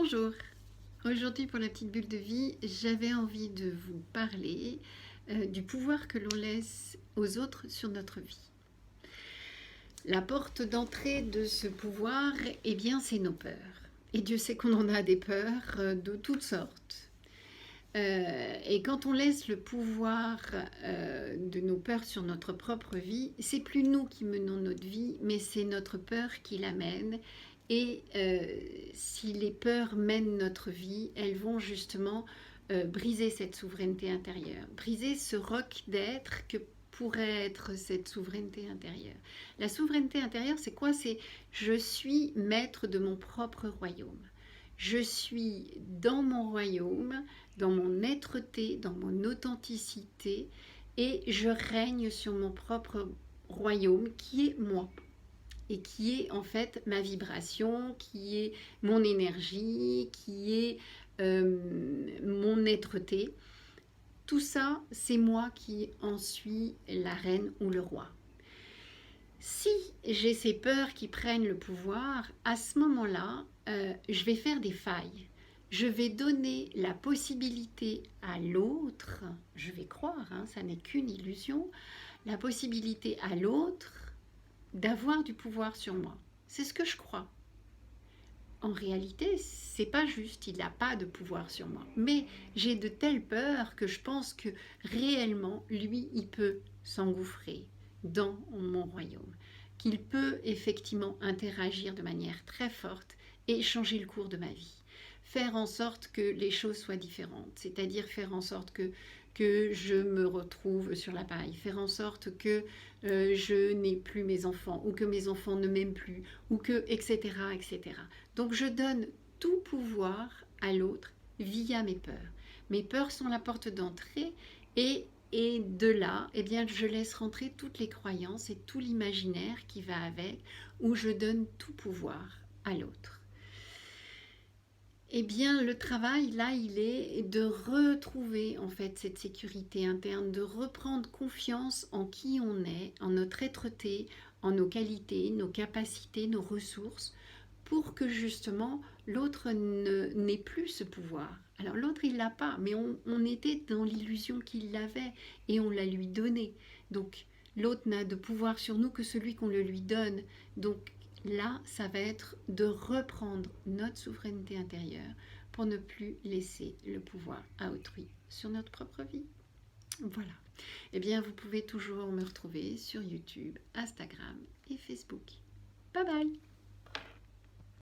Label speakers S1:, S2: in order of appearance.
S1: Bonjour, aujourd'hui pour la petite bulle de vie, j'avais envie de vous parler du pouvoir que l'on laisse aux autres sur notre vie. La porte d'entrée de ce pouvoir, eh bien c'est nos peurs. Et Dieu sait qu'on en a des peurs de toutes sortes. Et quand on laisse le pouvoir de nos peurs sur notre propre vie, c'est plus nous qui menons notre vie, mais c'est notre peur qui la mène. Et si les peurs mènent notre vie, elles vont justement briser cette souveraineté intérieure, briser ce roc d'être que pourrait être cette souveraineté intérieure. La souveraineté intérieure, c'est quoi? C'est je suis maître de mon propre royaume. Je suis dans mon royaume, dans mon êtreté, dans mon authenticité, et je règne sur mon propre royaume qui est moi et qui est en fait ma vibration, qui est mon énergie, qui est mon êtreté. Tout ça, c'est moi qui en suis la reine ou le roi. Si j'ai ces peurs qui prennent le pouvoir, à ce moment-là, je vais faire des failles. Je vais donner la possibilité à l'autre, je vais croire, hein, ça n'est qu'une illusion, la possibilité à l'autre d'avoir du pouvoir sur moi. C'est ce que je crois. En réalité, c'est pas juste, il n'a pas de pouvoir sur moi. Mais j'ai de telles peurs que je pense que réellement, lui, il peut s'engouffrer dans mon royaume, qu'il peut effectivement interagir de manière très forte et changer le cours de ma vie. Faire en sorte que les choses soient différentes, c'est-à-dire faire en sorte que je me retrouve sur la paille, faire en sorte que je n'ai plus mes enfants ou que mes enfants ne m'aiment plus ou que etc. etc. Donc je donne tout pouvoir à l'autre via mes peurs. Mes peurs sont la porte d'entrée et de là, eh bien, je laisse rentrer toutes les croyances et tout l'imaginaire qui va avec, où je donne tout pouvoir à l'autre. Eh bien, le travail, là, il est de retrouver, en fait, cette sécurité interne, de reprendre confiance en qui on est, en notre êtreté, en nos qualités, nos capacités, nos ressources, pour que, justement, l'autre n'ait plus ce pouvoir. Alors, l'autre, il ne l'a pas, mais on était dans l'illusion qu'il l'avait, et on l'a lui donné. Donc, l'autre n'a de pouvoir sur nous que celui qu'on le lui donne. Donc, là, ça va être de reprendre notre souveraineté intérieure pour ne plus laisser le pouvoir à autrui sur notre propre vie. Voilà. Eh bien, vous pouvez toujours me retrouver sur YouTube, Instagram et Facebook. Bye bye!